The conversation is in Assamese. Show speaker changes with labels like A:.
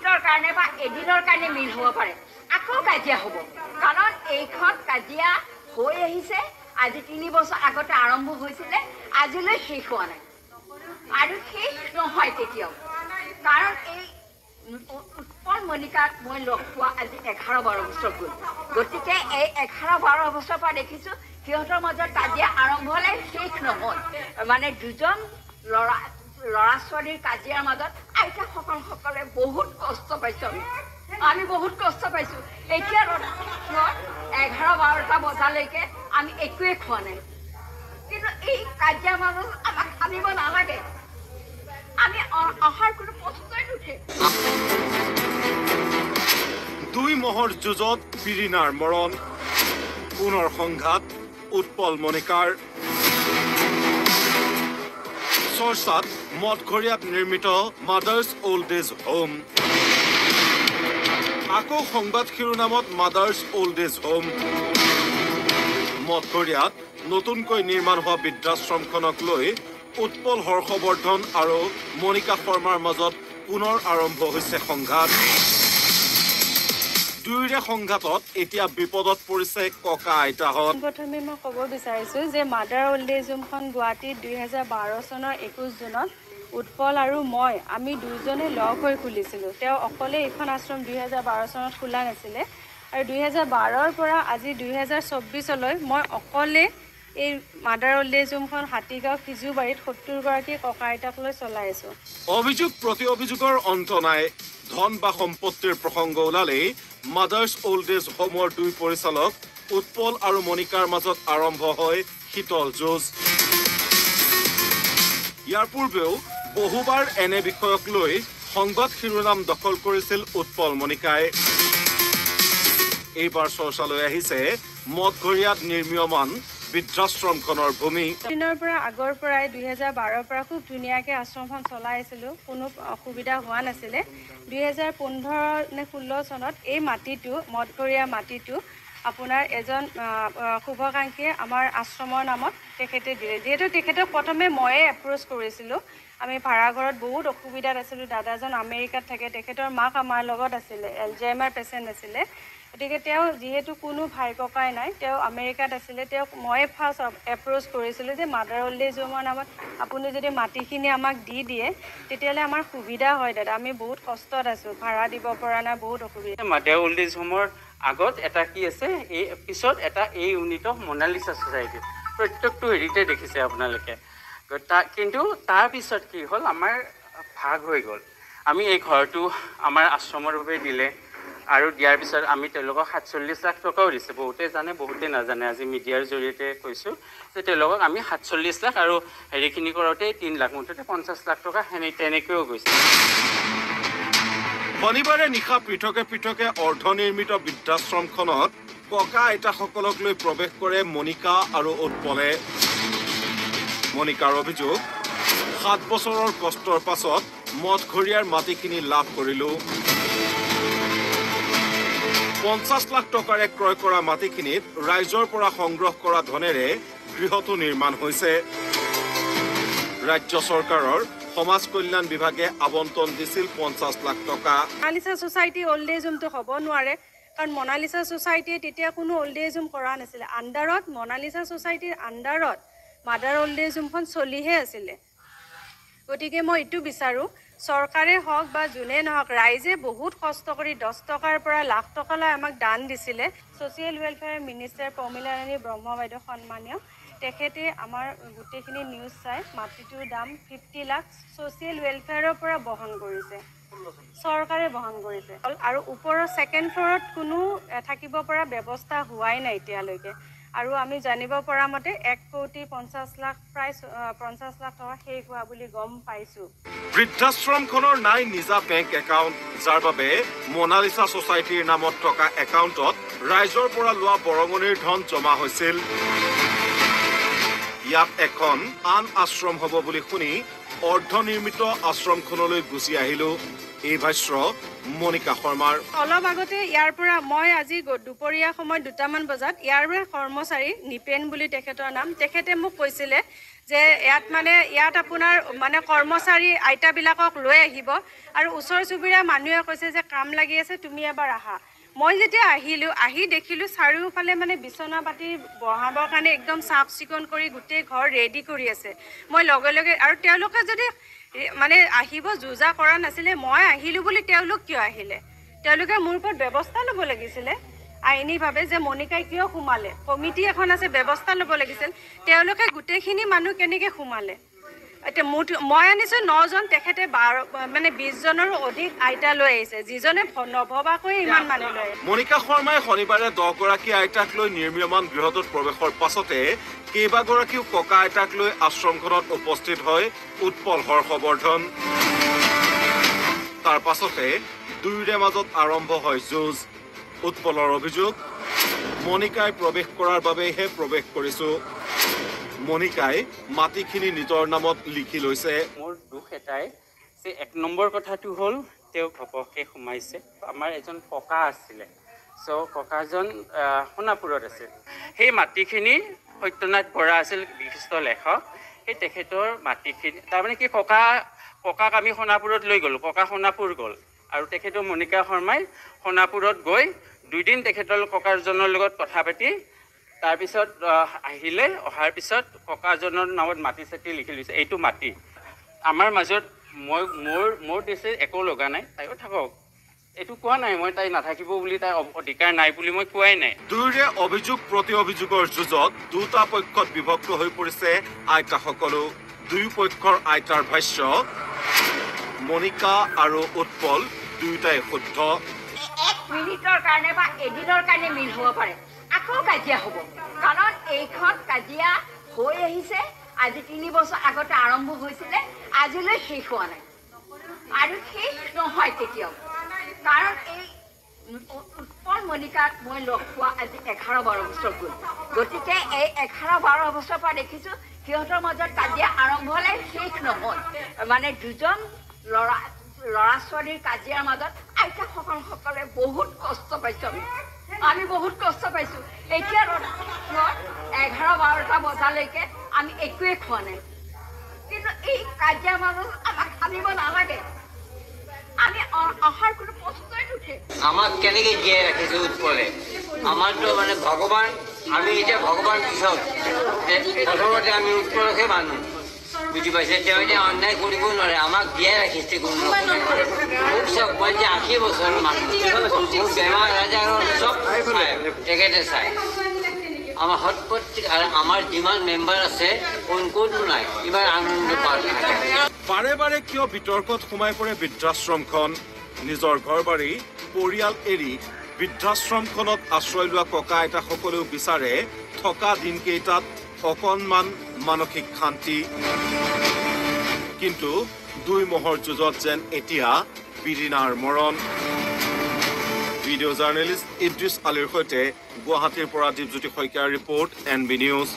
A: মিনিটৰ কাৰণে বা এদিনৰ কাৰণে মিল হ'ব পাৰে আকৌ কাজিয়া হ'ব কাৰণ এইখন কাজিয়া হৈ আহিছে আজি 3 বছৰ আগতে আৰম্ভ হৈছিলে আজিলৈ শেষ হোৱা নাই আৰু শেষ নহয় কেতিয়াও কাৰণ এই উৎপল মণিকাক মই লগ পোৱা আজি 11-12 বছৰ গ'ল গতিকে এই 11-12 বছৰৰ পৰা দেখিছোঁ সিহঁতৰ মাজত কাজিয়া আৰম্ভ হ'লে শেষ নহয় মানে দুজন ল'ৰা ছোৱালীৰ কাজিয়াৰ মাজত আইতাসকলে বহুত কষ্ট পাইছোঁ আমি বহুত কষ্ট পাইছোঁ এতিয়া 11-12টা বজালৈকে আমি একোৱে খোৱা নাই কিন্তু এই কাজিয়াৰ মাজত আমাক আনিব নালাগে আমি অহাৰ কোনো প্ৰশ্নই নুঠে
B: দুই মহৰ যুঁজত বিৰিণাৰ মৰণ পুনৰ সংঘাত উৎপল মণিকাৰ চৰ্চাত মঠঘৰীয়াত নিৰ্মিত মাদাৰ্ছ অল্ড এজ হোম আকৌ সংবাদ শিৰোনামত মাদাৰ্ছ অল্ড এজ হোম মঠঘৰীয়াত নতুনকৈ নিৰ্মাণ হোৱা বৃদ্ধাশ্ৰমখনক লৈ উৎপল হৰ্ষবৰ্ধন আৰু মণিকা শৰ্মাৰ মাজত পুনৰ আৰম্ভ হৈছে সংঘাত দুয়োৰে সংঘাতত এতিয়া বিপদত পৰিছে ককা আইতাহঁত
C: প্ৰথমে মই ক'ব বিচাৰিছোঁ যে মাদাৰ অল্ড এজ হোমখন গুৱাহাটীত 2012 চনৰ 21 জুনত উৎপল আৰু আমি দুইজনে লগ হৈ খুলিছিলোঁ তেওঁ অকলে এইখন আশ্ৰম 2012 চনত খোলা নাছিলে আৰু 2012ৰ পৰা আজি 2024লৈ মই অকলে এই মাদাৰ অল্ড এজ হোমখন হাতীগাঁও ফিজুবাৰীত 70গৰাকী ককা আইতাক লৈ চলাই আছোঁ
B: অভিযোগ প্ৰতি অভিযোগৰ অন্ত নাই ধন বা সম্পত্তিৰ প্ৰসংগ ওলালেই মাদাৰ্ছ অল্ড এজ হোমৰ দুই পৰিচালক উৎপল আৰু মণিকাৰ মাজত আৰম্ভ হয় শীতল যুঁজ ইয়াৰ পূৰ্বেও বহুবাৰ এনে বিষয়ক লৈ সংবাদ শিৰোনাম দখল কৰিছিল উৎপল মণিকাই এইবাৰ চৰ্চালৈ আহিছে মঠঘৰীয়াত নিৰ্মীয়মান বৃদ্ধাশ্ৰমখনৰ ভূমি
C: দিনৰ পৰা আগৰ পৰাই 2012ৰ পৰা খুব ধুনীয়াকৈ আশ্ৰমখন চলাই আছিলোঁ কোনো অসুবিধা হোৱা নাছিলে 2015 নে 16 চনত এই মাটিটো মঠঘৰীয়া মাটিটো আপোনাৰ এজন শুভাকাংক্ষীয়ে আমাৰ আশ্ৰমৰ নামত তেখেতে দিলে যিহেতু তেখেতক প্ৰথমে ময়ে এপ্ৰ'চ কৰিছিলোঁ আমি ভাড়াঘৰত বহুত অসুবিধাত আছিলোঁ দাদাজন আমেৰিকাত থাকে তেখেতৰ মাক আমাৰ লগত আছিলে এলজাইমাৰ পেচেণ্ট আছিলে গতিকে তেওঁ যিহেতু কোনো ভাই ককাই নাই তেওঁ আমেৰিকাত আছিলে তেওঁক ময়ে ফাৰ্ষ্ট এপ্ৰ'চ কৰিছিলোঁ যে মাদাৰ অল্ড এজ হোমৰ নামত আপুনি যদি মাটিখিনি আমাক দি দিয়ে তেতিয়াহ'লে আমাৰ সুবিধা হয় দাদা আমি বহুত কষ্টত আছোঁ ভাড়া দিব পৰা নাই বহুত অসুবিধা
D: মাদাৰ অল্ড এজ হোমৰ আগত এটা কি আছে এই পিছত এটা এই ইউনিট অফ মনালিছা ছ'চাইটি প্ৰত্যেকটো হেৰিতে দেখিছে আপোনালোকে কিন্তু তাৰপিছত কি হ'ল আমাৰ ভাগ হৈ গ'ল আমি এই ঘৰটো আমাৰ আশ্ৰমৰ বাবে দিলে আৰু দিয়াৰ পিছত আমি তেওঁলোকক 47 লাখ টকাও দিছে বহুতে জানে বহুতে নাজানে আজি মিডিয়াৰ জৰিয়তে কৈছোঁ যে তেওঁলোকক আমি 47 লাখ আৰু হেৰিখিনি কৰোঁতে 3 লাখ মুঠতে 50 লাখ টকা তেনেকৈও গৈছে
B: শনিবাৰে নিশা পৃথকে পৃথকে অৰ্ধনিৰ্মিত বৃদ্ধাশ্ৰমখনত ককা আইতাসকলক লৈ প্ৰৱেশ কৰে মণিকা আৰু উৎপলে মণিকাৰ অভিযোগ 7 বছৰৰ কষ্টৰ পাছত মঠঘৰীয়াৰ মাটিখিনি লাভ কৰিলোঁ 50 লাখ টকাৰে ক্ৰয় কৰা মাটিখিনিত ৰাইজৰ পৰা সংগ্ৰহ কৰা ধনেৰে গৃহটো নিৰ্মাণ হৈছে ৰাজ্য চৰকাৰৰ সমাজ কল্যাণ বিভাগে আবণ্টন দিছিল 50 লাখ টকা
C: মনালিছা ছ'চাইটি অল্ড এজ হোমটো হ'ব নোৱাৰে কাৰণ মনালিছা ছ'চাইটিয়ে তেতিয়া কোনো অল্ড এজ হোম কৰা নাছিলে আণ্ডাৰত মনালিছা ছ'চাইটিৰ আণ্ডাৰত মাদাৰ অল্ড এজ হোমখন চলিহে আছিলে গতিকে মই এইটো বিচাৰোঁ চৰকাৰে হওক বা যোনে নহওক ৰাইজে বহুত কষ্ট কৰি 10 টকাৰ পৰা লাখ টকালৈ আমাক দান দিছিলে social welfare minister Pramila Rani ব্ৰহ্ম বাইদেউ সন্মানীয় তেখেতে আমাৰ গোটেইখিনি নিউজ চাই মাটিটোৰ দাম 50 লাখ ছ'চিয়েল ৱেলফেয়াৰৰ পৰা বহন কৰিছে চৰকাৰে বহন কৰিছে আৰু ওপৰৰ ছেকেণ্ড ফ্ল'ৰত কোনো থাকিব পৰা ব্যৱস্থা হোৱাই নাই এতিয়ালৈকে আৰু আমি জানিব পৰা মতে 1,50,00,000 প্ৰায় 50 লাখ টকা শেষ হোৱা বুলি গম পাইছোঁ
B: বৃদ্ধাশ্ৰমখনৰ নাই নিজা বেংক একাউণ্ট যাৰ বাবে মনালিছা ছ'চাইটিৰ নামত থকা একাউণ্টত ৰাইজৰ পৰা লোৱা বৰঙণিৰ ধন জমা হৈছিল ইয়াত এখন আন আশ্ৰম হ'ব বুলি শুনি অৰ্ধনিৰ্মিত আশ্ৰমখনলৈ গুচি আহিলোঁ এই ভাষ্য মণিকা শৰ্মাৰ
C: অলপ আগতে ইয়াৰ পৰা মই আজি দুপৰীয়া সময়ত 2টামান বজাত ইয়াৰ কৰ্মচাৰী নিপেন বুলি তেখেতৰ নাম তেখেতে মোক কৈছিলে যে ইয়াত আপোনাৰ মানে কৰ্মচাৰী আইতাবিলাকক লৈ আহিব আৰু ওচৰ চুবুৰীয়া মানুহে কৈছে যে কাম লাগি আছে তুমি এবাৰ আহা। মই যেতিয়া আহি দেখিলোঁ চাৰিওফালে মানে বিচনা পাতি বহাবৰ কাৰণে একদম চাফ চিকুণ কৰি গোটেই ঘৰ ৰেডি কৰি আছে। মই লগে লগে আৰু তেওঁলোকে যদি মানে আহিব যুঁজা কৰা নাছিলে, মই আহিলোঁ বুলি তেওঁলোক কিয় আহিলে? তেওঁলোকে মোৰ ওপৰত ব্যৱস্থা ল'ব লাগিছিলে আইনীভাৱে যে মণিকাই কিয় সোমালে, কমিটি এখন আছে ব্যৱস্থা ল'ব লাগিছিল। তেওঁলোকে গোটেইখিনি মানুহ কেনেকৈ সোমালে? এতিয়া মই আনিছোঁ 9 জন, তেখেতে 20 জনৰো অধিক আইতা লৈ আহিছে, যিজনে নভবাকৈ ইমান মানুহ লৈ আহিছে।
B: মণিকা শৰ্মাই শনিবাৰে 10 গৰাকী আইতাক লৈ নিৰ্মীয়মান গৃহটোত প্ৰৱেশৰ পাছতে কেইবাগৰাকীও ককা আইতাক লৈ আশ্ৰমখনত উপস্থিত হয় উৎপল হৰ্ষবৰ্ধন। তাৰ পাছতে দুয়োৰে মাজত আৰম্ভ হয় যুঁজ। উৎপলৰ অভিযোগ, মণিকাই প্ৰৱেশ কৰাৰ বাবেহে প্ৰৱেশ কৰিছোঁ। মণিকাই মাটিখিনি নিজৰ নামত লিখি লৈছে।
D: মোৰ দুখ এটাই যে 1 নম্বৰ কথাটো হ'ল তেওঁ ঘপককৈ সোমাইছে। আমাৰ এজন ককা আছিলে, ককাজন সোণাপুৰত আছিল। সেই মাটিখিনি সত্যনাথ বৰা আছিল বিশিষ্ট লেখক, সেই তেখেতৰ মাটিখিনি তাৰমানে কি ককাক আমি সোণাপুৰত লৈ গ'লোঁ, ককা সোণাপুৰ গ'ল আৰু তেখেতৰ মণিকা শৰ্মাই সোণাপুৰত গৈ 2 দিন তেখেতৰ ককাজনৰ লগত কথা পাতি তাৰপিছত আহিলে। অহাৰ পিছত ককাজনৰ নামত মাটি চাটি লিখি লৈছে। এইটো মাটি আমাৰ মাজত মোৰ দিছে একো লগা নাই, তাইও থাকক, এইটো কোৱা নাই মই তাই নাথাকিব বুলি, তাই অধিকাৰ নাই বুলি মই কোৱাই নাই।
B: দুয়োৰে অভিযোগ প্ৰতি অভিযোগৰ যুঁজত দুটা পক্ষত বিভক্ত হৈ পৰিছে আইতাসকলো। দুয়ো পক্ষৰ আইতাৰ ভাষ্য, মণিকা আৰু উৎপল দুয়োটাই শুদ্ধ।
A: 1 মিনিটৰ কাৰণে বা এদিনৰ কাৰণে মিল হ'ব পাৰে, আকৌ কাজিয়া হ'ব। কাৰণ এইখন কাজিয়া হৈ আহিছে, আজি 3 বছৰ আগতে আৰম্ভ হৈছিলে, আজিলৈ শেষ হোৱা নাই আৰু শেষ নহয় কেতিয়াও। কাৰণ এই উৎপল মণিকাক মই লগ পোৱা আজি 11-12 বছৰ গ'ল। গতিকে এই 11-12 বছৰৰ পৰা দেখিছোঁ সিহঁতৰ মাজত কাজিয়া আৰম্ভ হ'লে শেষ নহয়। মানে দুজন ল'ৰা ছোৱালীৰ কাজিয়াৰ মাজত আইতাসকলে বহুত কষ্ট পাইছোঁ। আমি বহুত কষ্ট পাইছোঁ। এতিয়া 11-12টা বজালৈকে আমি একোৱে খোৱা নাই, কিন্তু এই কাজিয়াৰ মাজত আমাক আনিব নালাগে। আমি অহাৰ কোনো প্ৰশ্নই নুঠে।
E: আমাক কেনেকৈ জীয়াই ৰাখিছে উৎপলে, আমাৰতো মানে ভগৱান, আমি এতিয়া ভগৱান পিছত প্ৰথমতে আমি উৎপলকহে মানো, বুজি পাইছে? তেওঁ এতিয়া অন্যায় কৰিব নোৱাৰে, আমাক জীয়াই ৰাখিছে কোনো। মোক চব মই যে 80 বছৰৰ মানুহ, মোক বেমাৰ আজাৰ চব তেখেতে চাই। আমাৰ সৎপত্ৰী আৰু আমাৰ যিমান মেম্বাৰ আছে কোনো নাই, ইমান আনন্দ পায়।
B: বাৰে বাৰে কিয় বিতৰ্কত সোমাই পৰে বৃদ্ধাশ্ৰমখন? নিজৰ ঘৰ বাৰী পৰিয়াল এৰি বৃদ্ধাশ্ৰমখনত আশ্ৰয় লোৱা ককা আইতাসকলেও বিচাৰে থকা দিনকেইটাত অকণমান মানসিক শান্তি। কিন্তু 2 মহৰ যুঁজত যেন এতিয়া বিৰিণাৰ মৰণ। ভিডিঅ' জাৰ্নেলিষ্ট ইদ্ৰিছ আলীৰ সৈতে গুৱাহাটীৰ পৰা দীপজ্যোতি শইকীয়াৰ ৰিপৰ্ট, NB নিউজ।